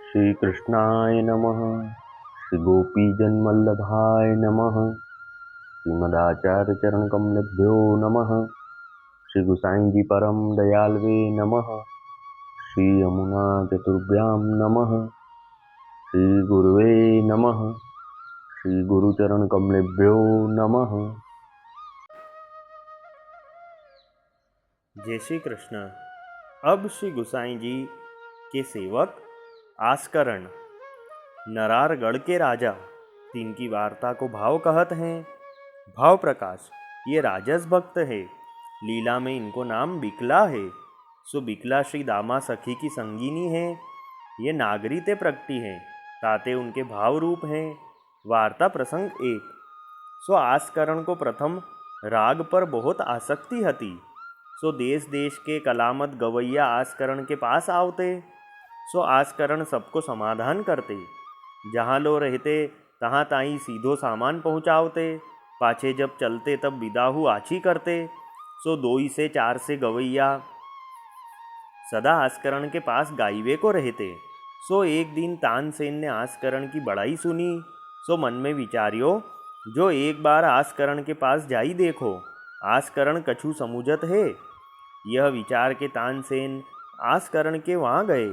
श्रीकृष्णाय नमः। श्रीगोपीजनवल्लभाय नमः। श्रीमदाचार्यचरणकमलेभ्यो नमः। श्री गुसाई जी परम दयालवे नमः। श्री यमुना चतुर्भ्यां नमः। श्री गुरुवे नमः। श्री गुरुचरणकमलेभ्यो नमः। जय श्री कृष्ण। अब श्री गुसाई जी के सेवक आस्करण नरारगढ़ के राजा तीन की वार्ता को भाव कहत हैं। भाव प्रकाश ये राजस भक्त है। लीला में इनको नाम बिकला है। सो बिकला श्री दामा सखी की संगीनी है। ये नागरी ते प्रगटी है ताते उनके भाव रूप हैं। वार्ता प्रसंग एक। सो आस्करण को प्रथम राग पर बहुत आसक्ति हती। सो देश देश के कलामत गवैया आस्करण के पास आवते। सो आस्करण सबको समाधान करते। जहाँ लो रहते तहाँ ताई सीधो सामान पहुँचावते। पाछे जब चलते तब विदाहू आछी करते। सो 2 से 4 से गवैया सदा आस्करण के पास गाइवे को रहते। सो एक दिन तानसेन ने आस्करण की बड़ाई सुनी। सो मन में विचारियो जो एक बार आस्करण के पास जाई देखो, आस्करण कछु समुझत है। यह विचार के तानसेन आस्करण के वहाँ गए।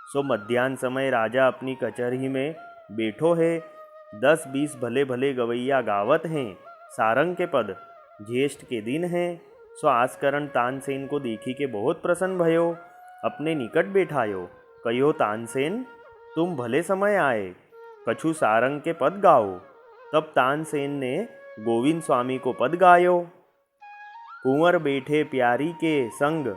सो मध्याह्न समय राजा अपनी कचहरी में बैठो है। 10-20 भले भले गवैया गावत हैं सारंग के पद। ज्येष्ठ के दिन हैं। सो आस्करण तानसेन को देखी के बहुत प्रसन्न भयो। अपने निकट बैठायो। कहो तानसेन तुम भले समय आए, कछु सारंग के पद गाओ। तब तानसेन ने गोविंद स्वामी को पद गायो। कुंवर बैठे प्यारी के संग,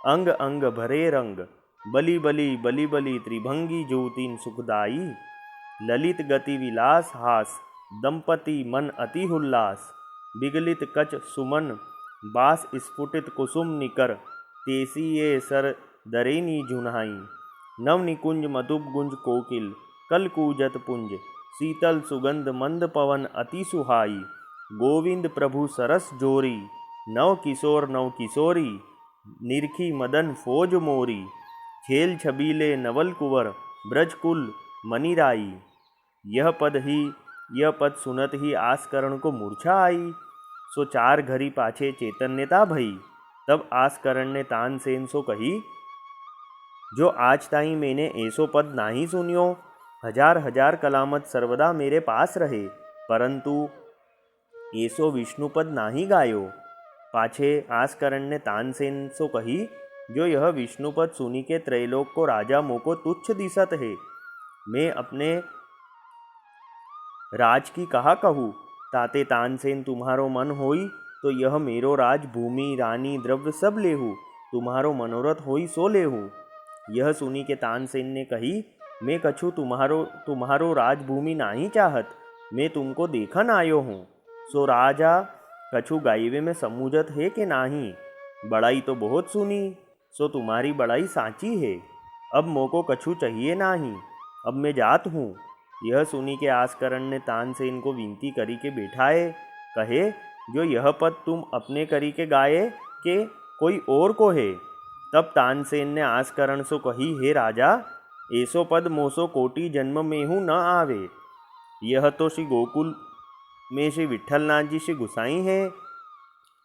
अंग अंग भरे रंग। बली बली बली बली त्रिभंगी ज्योतिन सुखदाई। ललित गति विलास हास, दंपति मन अति हुल्लास। विगलित कच सुमन, बास स्फुटित कुसुम निकर। तेसी ये सर दरेनी झुन्हाई। नव निकुंज मधुप गुंज कोकिल, कल कूजत पुंज। शीतल सुगंध मंद पवन अति सुहाई। गोविंद प्रभु सरस जोरी, नव किशोर नव किशोरी। निरखी मदन फौज मोरी। खेल छबीले नवल कुंवर, ब्रजकुल मनिराई। यह पद सुनत ही आस्करण को मूर्छा आई। सो 4 घड़ी पाछे चैतन्यता भई। तब आस्करण ने तानसेन सो कही, जो आज ताई मैंने ऐसो पद नाही सुनियो। हजार हजार कलामत सर्वदा मेरे पास रहे, परंतु ऐसो विष्णुपद नाही गायो। पाछे आस्करण ने तानसेन सो कही, जो यह विष्णुपद सुनी के त्रैलोक को राजा मोको तुच्छ दिसत है। मैं अपने राज की कहा कहूँ। ताते तानसेन तुम्हारो मन होई तो यह मेरो राज भूमि रानी द्रव्य सब लेहू। तुम्हारो मनोरथ होई सो लेहू। यह सुनी के तानसेन ने कही, मैं कछु तुम्हारो राजभूमि नहीं चाहत। मैं तुमको देखन आयो हूँ। सो राजा कछु गाइवे में समूझत है कि नाही। बड़ाई तो बहुत सुनी, सो तुम्हारी बड़ाई साची है। अब मोको कछु चाहिए नाही, अब मैं जात हूँ। यह सुनी के आस्करण ने तानसेन को विनती करी के बैठाए। कहे, जो यह पद तुम अपने करी के गाए के कोई और को है। तब तानसेन ने आस्करण सो कही, हे राजा, ऐसो पद मोसो कोटि जन्म में हूँ न आवे। यह तो श्री गोकुल में श्री विट्ठलनाथ जी श्री गुसाई हैं।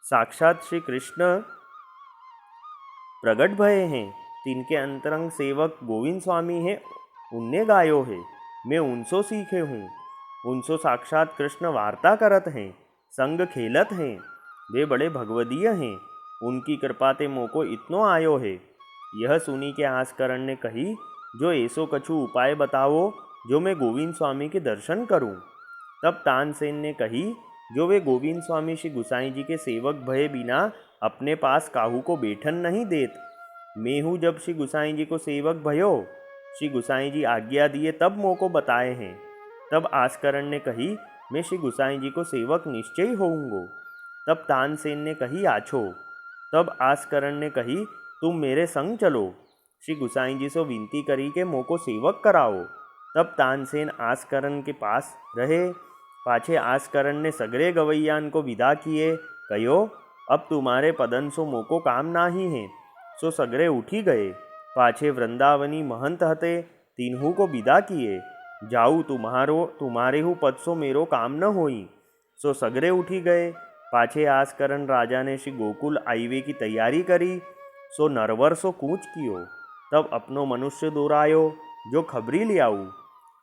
साक्षात श्री कृष्ण प्रगट भये हैं। तिनके अंतरंग सेवक गोविंद स्वामी हैं, उनने गायो है। मैं उनसो सीखे हूँ। उनसो साक्षात कृष्ण वार्ता करत हैं, संग खेलत हैं। वे बड़े भगवदीय हैं। उनकी कृपा ते मोको इतनो आयो है। यह सुनी के आस्करण ने कही, जो ऐसो कछु उपाय बताओ जो मैं गोविंद स्वामी के दर्शन करूं। तब तानसेन ने कही, जो वे गोविंद स्वामी श्री गुसाई जी के सेवक भये बिना अपने पास काहू को बैठन नहीं देत। मैं हूँ जब श्री गुसाई जी को सेवक भयो, श्री गुसाई जी आज्ञा दिए तब मोको बताए हैं। तब आस्करण ने कही, मैं श्री गुसाई जी को सेवक निश्चय होऊंगो। तब तानसेन ने कही, आछो। तब आस्करण ने कही, तुम मेरे संग चलो। श्री गुसाई जी से विनती करी के मोको सेवक कराओ। तब तानसेन आस्करण के पास रहे। पाछे आस्करण ने सगरे गवैयान को विदा किए। कहो, अब तुम्हारे पदन सो मोको काम नाही है। सो सगरे उठी गए। पाछे वृंदावनी महंत हते, तीनहू को विदा किए। जाऊ तुम्हारे हु पद सो मेरो काम न होई। सो सगरे उठी गए। पाछे आसकरण राजा ने श्री गोकुल आईवे की तैयारी करी। सो नरवर सो कूच कियो। तब अपनो मनुष्य दोरायो जो खबरी लियाऊ।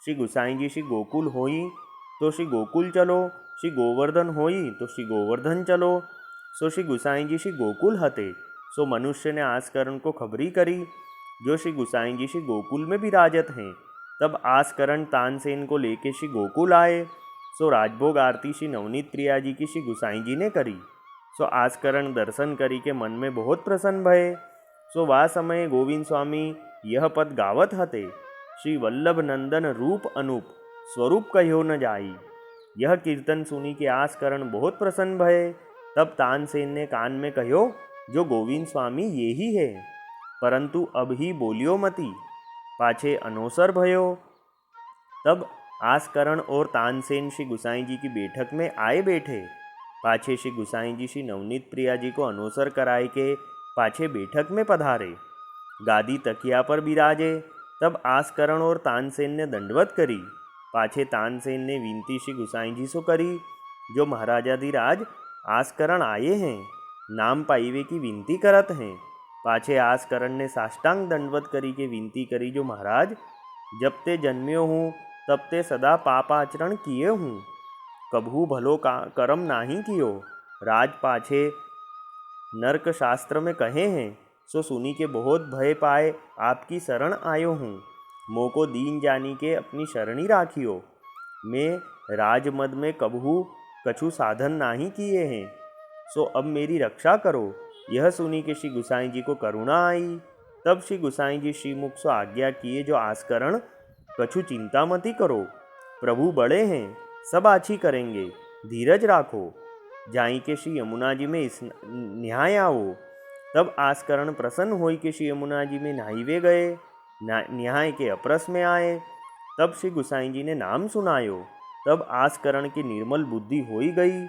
श्री गुसाई जी श्री गोकुल होई तो श्री गोकुल चलो, श्री गोवर्धन होई तो श्री गोवर्धन चलो। सो श्री गुसाई जी श्री गोकुल हते। सो मनुष्य ने आसकरण को खबरी करी जो श्री गुसाई जी श्री गोकुल में विराजत हैं। तब आसकरण तानसेन को लेके श्री गोकुल आए। सो राजभोग आरती श्री नवनीत प्रिया जी की श्री गुसाई जी ने करी। सो आसकरण दर्शन करी के मन में बहुत प्रसन्न भये। सो वा समय गोविंद स्वामी यह पद गावत हते। श्री वल्लभ नंदन रूप अनूप स्वरूप कहो न जाई। यह कीर्तन सुनी के आसकरण बहुत प्रसन्न भये। तब तानसेन ने कान में कहो जो गोविंद स्वामी ये ही है, परंतु अब ही बोलियो मती। पाछे अनोसर भयो। तब आसकरण और तानसेन श्री गुसाई जी की बैठक में आए बैठे। पाछे श्री गुसाई जी श्री नवनीत प्रिया जी को अनोसर कराए के पाछे बैठक में पधारे। गादी तकिया पर बिराजे। तब आसकरण और तानसेन ने दंडवत करी। पाछे तानसेन ने विनती श्री गुसाई जी सो करी जो महाराजाधिराज आसकरण आए हैं, नाम पाईवे की विनती करत हैं। पाछे आसकरण ने साष्टांग दंडवत करी के विनती करी जो महाराज जब ते जन्म्यो हूँ तब ते सदा पाप आचरण किए हूँ, कभू भलो का कर्म नाही कियो। राज पाछे नरक शास्त्र में कहे हैं। सो सुनी के बहुत भय पाए आपकी शरण आयो हूँ। मोको दीन जानी के अपनी शरणी राखियो। मैं राजमद में कभू कछु साधन नाही किए हैं। सो अब मेरी रक्षा करो। यह सुनी के श्री गुसाई जी को करुणा आई। तब श्री गुसाई जी श्रीमुख सो आज्ञा किए जो आसकरण कछु चिंता मती करो, प्रभु बड़े हैं, सब आछी करेंगे, धीरज राखो। जाई के श्री यमुना जी में नहाय आओ। तब आसकरण प्रसन्न होई के श्री यमुना जी में नहाइवे गए। नहाय के अपरस में आए। तब श्री गुसाई जी ने नाम सुनायो। तब आसकरण की निर्मल बुद्धि होई गई।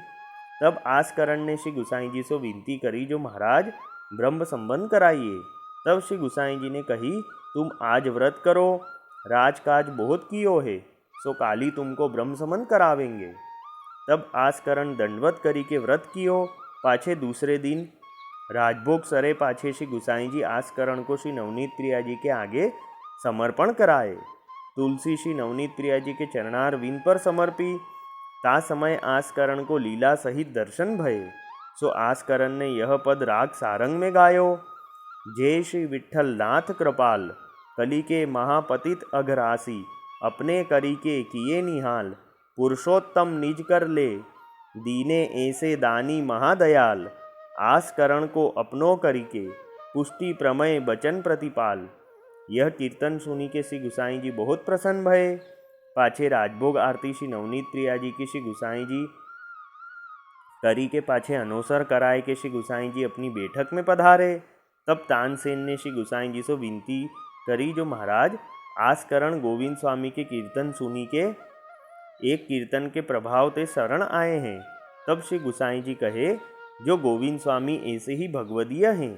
तब आसकरण ने श्री गुसाई जी से विनती करी जो महाराज ब्रह्म संबंध कराइए। तब श्री गुसाई जी ने कही तुम आज व्रत करो, राजकाज बहुत कियो है, सो काली तुमको ब्रह्म संबंध करावेंगे। तब आसकरण दंडवत करी के व्रत कियो। पाछे दूसरे दिन राजभोग सरे पाछे श्री गुसाई जी आसकरण को श्री नवनीत प्रिया जी के आगे समर्पण कराए। तुलसी श्री नवनीत प्रिया जी के चरणार विंद पर समर्पी। ता समय आसकरण को लीला सहित दर्शन भये। सो आसकरण ने यह पद राग सारंग में गायो। जय श्री विठ्ठल नाथ कृपाल, कली के महापतित अघरासी, अपने करी के किए निहाल, पुरुषोत्तम निज कर ले, दीने ऐसे दानी महादयाल, आसकरण को अपनो करी के, पुष्टि प्रमय बचन प्रतिपाल। यह कीर्तन सुनी के श्री गुसाई जी बहुत प्रसन्न भये। पाछे राजभोग आरती श्री नवनीत प्रिया जी की श्री गुसाई जी करी के पाछे अनोसर कराए के श्री गुसाई जी अपनी बैठक में पधारे। तब तानसेन ने श्री गुसाई जी से विनती करी जो महाराज आसकरण गोविंद स्वामी के कीर्तन सुनी के एक कीर्तन के प्रभाव ते शरण आए हैं। तब श्री गुसाई जी कहे जो गोविंद स्वामी ऐसे ही भगवदीय हैं,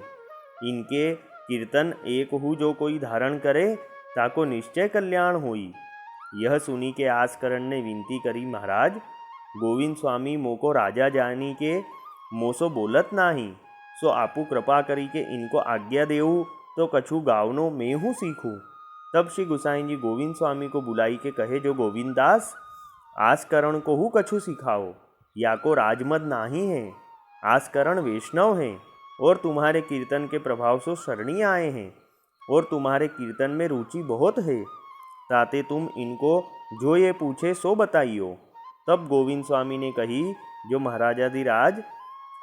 इनके कीर्तन एक हु जो कोई धारण करे ताको निश्चय कल्याण होई। यह सुनी के आसकरण ने विनती करी महाराज गोविंद स्वामी मोको राजा जानी के मोसो बोलत नाही, सो आपू कृपा करी के इनको आज्ञा देऊ तो कछु गावनो मैं हूँ सीखूँ। तब श्री गुसाई जी गोविंद स्वामी को बुलाई के कहे जो गोविंद दास आसकरण को हु कछु सिखाओ, या को राजमद नाही है, आसकरण वैष्णव हैं और तुम्हारे कीर्तन के प्रभाव से शरणी आए हैं और तुम्हारे कीर्तन में रुचि बहुत है, ताते तुम इनको जो ये पूछे सो बताइयो। तब गोविंद स्वामी ने कही जो महाराजाधिराज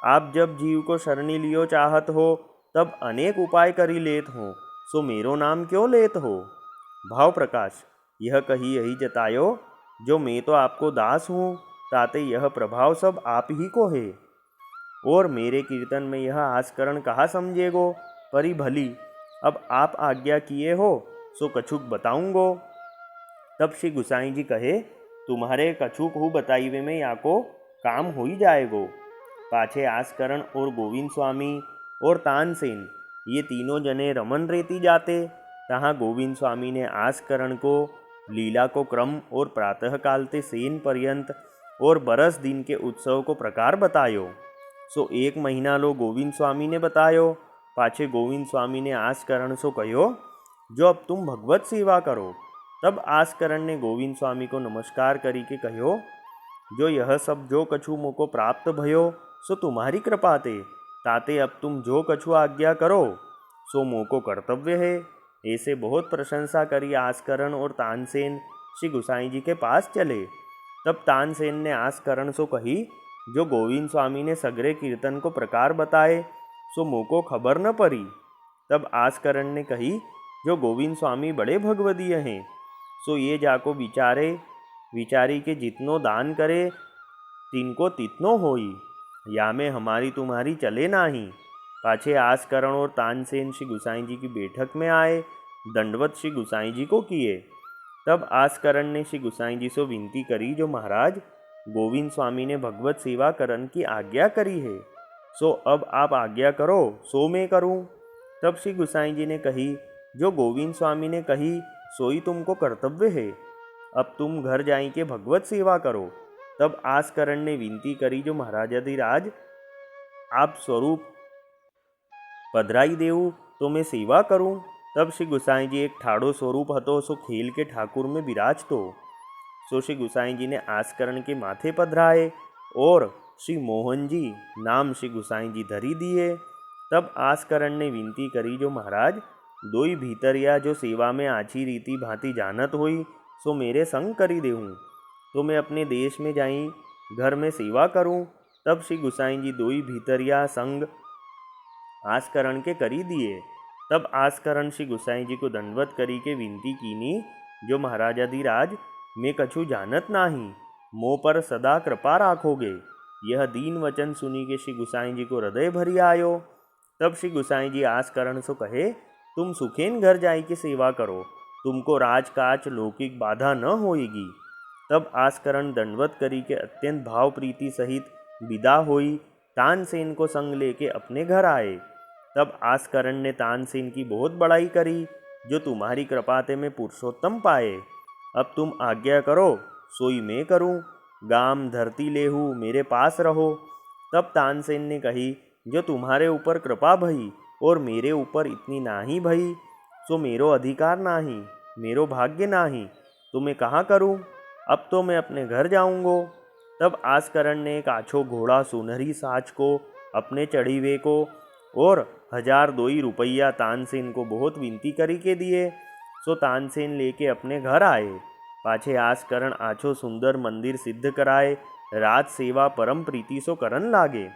आप जब जीव को शरणी लियो चाहत हो तब अनेक उपाय करी लेत हो, सो मेरो नाम क्यों लेत हो। भाव प्रकाश यह कही यही जतायो जो मैं तो आपको दास हूँ, ताते यह प्रभाव सब आप ही को है और मेरे कीर्तन में यह आसकरण कहाँ समझेगो। परी भली अब आप आज्ञा किए हो सो कछुक बताऊंगो। तब श्री गुसाई जी कहे तुम्हारे कछुक हु बताइवे में याको काम हो ही जाएगो। पाछे आसकरण और गोविंद स्वामी और तानसेन ये तीनों जने रमन रेती जाते। तहाँ गोविंद स्वामी ने आस्करण को लीला को क्रम और प्रातःकाल ते सेन पर्यंत और बरस दिन के उत्सव को प्रकार बतायो। सो 1 महीना लो गोविंद स्वामी ने बतायो। पाछे गोविंद स्वामी ने आस्करण सो कहो, जो अब तुम भगवत सेवा करो। तब आस्करण ने गोविंद स्वामी को नमस्कार करी के कहो, जो यह सब जो कछु मोको प्राप्त भयो सो तुम्हारी कृपा ते, ताते अब तुम जो कछु आज्ञा करो सो मोको कर्तव्य है। ऐसे बहुत प्रशंसा करी आस्करण और तानसेन श्री गुसाई जी के पास चले। तब तानसेन ने आस्करण सो कही, जो गोविंद स्वामी ने सगरे कीर्तन को प्रकार बताए सो मोको खबर न परी। तब आस्करण ने कही, जो गोविंद स्वामी बड़े भगवदीय हैं, सो ये जाको विचारी के जितनो दान करे तिनको तितनो होई, या में हमारी तुम्हारी चले नाही। पाछे आस्करण और तानसेन श्री गुसाई जी की बैठक में आए, दंडवत श्री गुसाई जी को किए। तब आस्करण ने श्री गुसाई जी से विनती करी, जो महाराज गोविंद स्वामी ने भगवत सेवा करन की आज्ञा करी है, सो अब आप आज्ञा करो सो मैं करूं। तब श्री गुसाई जी ने कही, जो गोविंद स्वामी ने कही सोई तुमको कर्तव्य है, अब तुम घर जाई के भगवत सेवा करो। तब आस्करण ने विनती करी, जो महाराजाधिराज आप स्वरूप पधराई देऊ तो मैं सेवा करूं। तब श्री गुसाई जी एक ठाड़ो स्वरूप हतो, सो खेल के ठाकुर में विराजतो। सो श्री गुसाई जी ने आस्करण के माथे पधराए और श्री मोहन जी नाम श्री गुसाई जी धरी दिए। तब आस्करण ने विनती करी, जो महाराज दोई भीतरिया जो सेवा में आची रीति भांति जानत होई सो मेरे संग करी देहूँ, तो मैं अपने देश में जाई घर में सेवा करूँ। तब श्री गुसाई जी दोई भीतरिया संग आस्करण के करी दिए। तब आस्करण श्री गुसाई जी को दंडवत करी के विनती कीनी, जो महाराजाधिराज मैं कछु जानत नाही, मोह पर सदा कृपा राखोगे। यह दीन वचन सुनी के श्री गुसाई जी को हृदय भरी आयो। तब श्री गुसाई जी आस्करण सो कहे, तुम सुखेन घर जाई के सेवा करो, तुमको राजकाज लौकिक बाधा न होएगी। तब आस्करण दंडवत करी के अत्यंत भाव प्रीति सहित विदा होई तानसेन को संग लेके अपने घर आए। तब आस्करण ने तानसेन की बहुत बड़ाई करी, जो तुम्हारी कृपा ते मैं पुरुषोत्तम पाए। अब तुम आज्ञा करो सोई मैं करूं, गाम धरती लेहू मेरे पास रहो। तब तानसेन ने कही, जो तुम्हारे ऊपर कृपा भई और मेरे ऊपर इतनी नाही भई, सो मेरो अधिकार नाही, मेरो भाग्य नाही, तो मैं कहाँ करूं? अब तो मैं अपने घर जाऊंगो। तब आस्करण ने एक आछो घोड़ा सुनहरी साच को अपने चढ़ीवे को और 1002 रुपया तानसेन को बहुत विनती करी के दिए। सो तानसेन लेके अपने घर आए। पाछे आस्करण आछो सुंदर मंदिर सिद्ध कराए राज सेवा परम प्रीति सो करन लागे।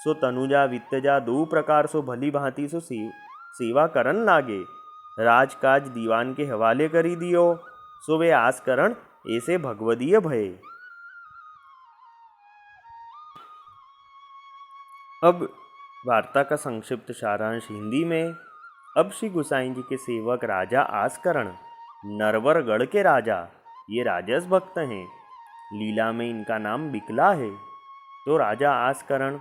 सो तनुजा वित्तजा 2 प्रकार सो भली भांति सो सेवा करन लागे। राजकाज दीवान के हवाले करी दियो। सो वे आस्करण ऐसे भगवदीय भये। अब वार्ता का संक्षिप्त सारांश हिंदी में। अब श्री गुसाई जी के सेवक राजा आस्करण, नरवरगढ़ के राजा, ये राजस भक्त हैं। लीला में इनका नाम बिकला है। तो राजा आस्करण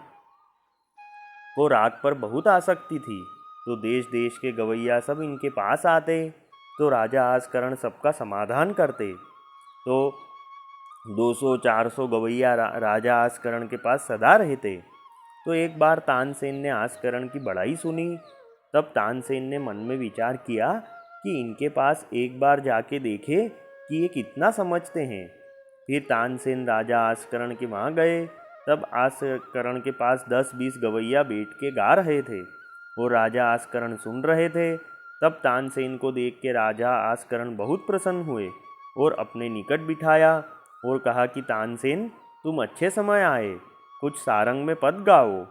को राग पर बहुत आसक्ति थी, तो देश देश के गवैया सब इनके पास आते, तो राजा आस्करण सबका समाधान करते। तो 200-400 गवैया राजा आस्करण के पास सदा रहते। तो एक बार तानसेन ने आस्करण की बड़ाई सुनी। तब तानसेन ने मन में विचार किया कि इनके पास एक बार जाके देखे कि ये कितना समझते हैं। फिर तानसेन राजा आस्करण के वहाँ गए। तब आस्करण के पास 10-20 गवैया बैठ के गा रहे थे और राजा आस्करण सुन रहे थे। तब तानसेन को देख के राजा आस्करण बहुत प्रसन्न हुए और अपने निकट बिठाया और कहा कि तानसेन, तुम अच्छे समय आए, कुछ सारंग में पद गाओ।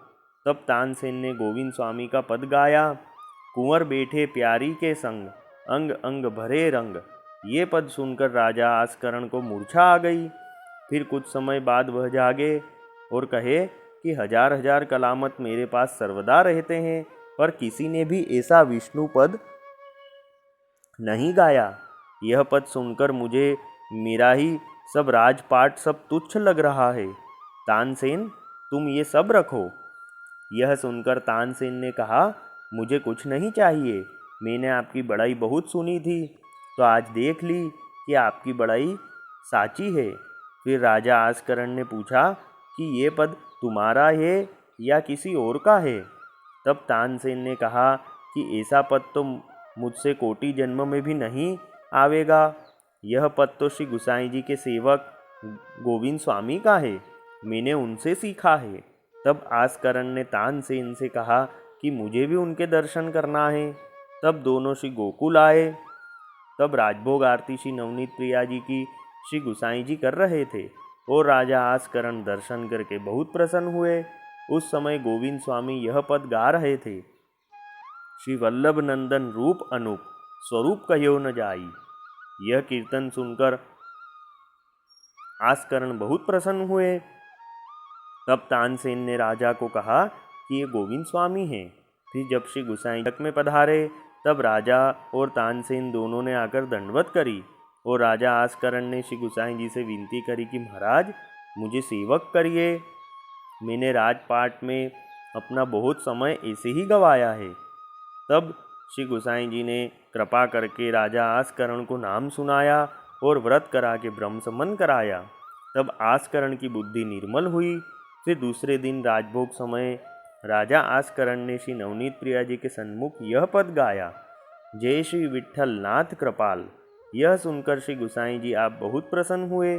तब तानसेन ने गोविंद स्वामी का पद गाया। कुंवर बैठे प्यारी के संग, अंग अंग भरे रंग। ये पद सुनकर राजा आस्करण को मूर्छा आ गई। फिर कुछ समय बाद वह जागे और कहे कि 1000 कलामत मेरे पास सर्वदा रहते हैं, पर किसी ने भी ऐसा विष्णु पद नहीं गाया। यह पद सुनकर मुझे मेरा ही सब राजपाट सब तुच्छ लग रहा है। तानसेन, तुम ये सब रखो। यह सुनकर तानसेन ने कहा, मुझे कुछ नहीं चाहिए, मैंने आपकी बड़ाई बहुत सुनी थी, तो आज देख ली कि आपकी बड़ाई साची है। फिर राजा आस्करण ने पूछा कि ये पद तुम्हारा है या किसी और का है? तब तानसेन ने कहा कि ऐसा पद तो मुझसे कोटि जन्म में भी नहीं आवेगा। यह पद तो श्री गुसाई जी के सेवक गोविंद स्वामी का है, मैंने उनसे सीखा है। तब आस्करण ने तानसेन से कहा कि मुझे भी उनके दर्शन करना है। तब दोनों श्री गोकुल आए। तब राजभोग आरती श्री नवनीत प्रिया जी की श्री गुसाई जी कर रहे थे और राजा आस्करण दर्शन करके बहुत प्रसन्न हुए। उस समय गोविंद स्वामी यह पद गा रहे थे, श्री वल्लभ नंदन रूप अनूप स्वरूप कहो न जाई। यह कीर्तन सुनकर आस्करण बहुत प्रसन्न हुए। तब तानसेन ने राजा को कहा कि ये गोविंद स्वामी हैं। फिर जब श्री गुसाई तक में पधारे तब राजा और तानसेन दोनों ने आकर दंडवत करी और राजा आस्करण ने श्री गुसाई जी से विनती करी कि महाराज मुझे सेवक करिए, मैंने राजपाट में अपना बहुत समय ऐसे ही गवाया है। तब श्री गुसाई जी ने कृपा करके राजा आस्करण को नाम सुनाया और व्रत करा के ब्रह्म समन कराया। तब आस्करण की बुद्धि निर्मल हुई। फिर दूसरे दिन राजभोग समय राजा आस्करण ने श्री नवनीत प्रिया जी के सन्मुख यह पद गाया, जय श्री विठ्ठल नाथ कृपाल। यह सुनकर श्री गुसाई जी आप बहुत प्रसन्न हुए।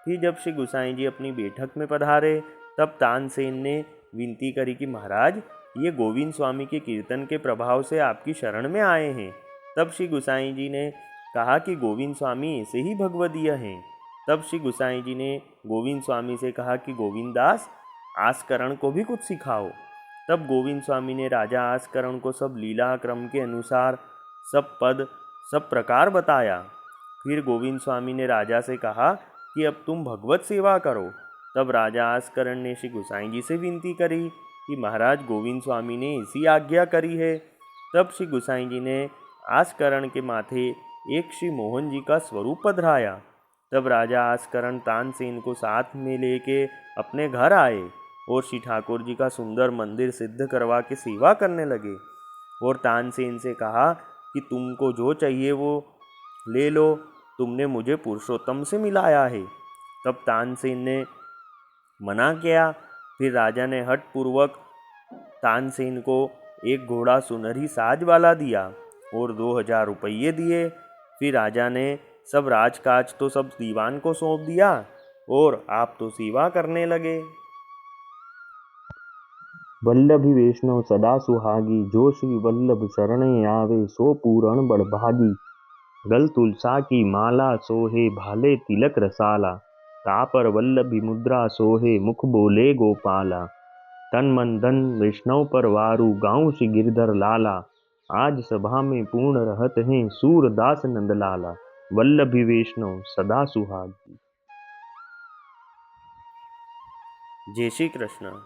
फिर जब श्री गुसाई जी अपनी बैठक में पधारे तब तानसेन ने विनती करी कि महाराज ये गोविंद स्वामी के कीर्तन के प्रभाव से आपकी शरण में आए हैं। तब श्री गुसाई जी ने कहा कि गोविंद स्वामी ऐसे ही भगवदीय हैं। तब श्री गुसाई जी ने गोविंद स्वामी से कहा कि गोविंद दास आस्करण को भी कुछ सिखाओ। तब गोविंद स्वामी ने राजा आस्करण को सब लीला क्रम के अनुसार सब पद सब प्रकार बताया। फिर गोविंद स्वामी ने राजा से कहा कि अब तुम भगवत सेवा करो। तब राजा आस्करण ने श्री गुसाई जी से विनती करी कि महाराज गोविंद स्वामी ने ऐसी आज्ञा करी है। तब श्री गुसाई जी ने आस्करण के माथे एक श्री मोहन जी का स्वरूप पधराया। तब राजा आस्करण तानसेन को साथ में लेके अपने घर आए और श्री ठाकुर जी का सुंदर मंदिर सिद्ध करवा के सेवा करने लगे और तानसेन से कहा कि तुमको जो चाहिए वो ले लो, तुमने मुझे पुरुषोत्तम से मिलाया है। तब तानसेन ने मना किया। फिर राजा ने हठपूर्वक तानसेन को एक घोड़ा सुनहरी साज वाला दिया और 2000 रुपये दिए। फिर राजा ने सब राजकाज तो सब दीवान को सौंप दिया और आप तो सेवा करने लगे। वल्लभी वैष्णव सदा सुहागी, जो श्री वल्लभ शरणे आवे सो पूरण बड़भागी। गल तुलसा की माला सोहे, भाले तिलक रसाला। तापर वल्लभी मुद्रा सोहे, मुख बोले गोपाला। तन मन धन वैष्णव पर वारू, गाँव श्री गिरधर लाला। आज सभा में पूर्ण रहत हैं, सूरदास नंदलाला। वल्लभी वैष्णव सदा सुहागी। जय श्री कृष्ण।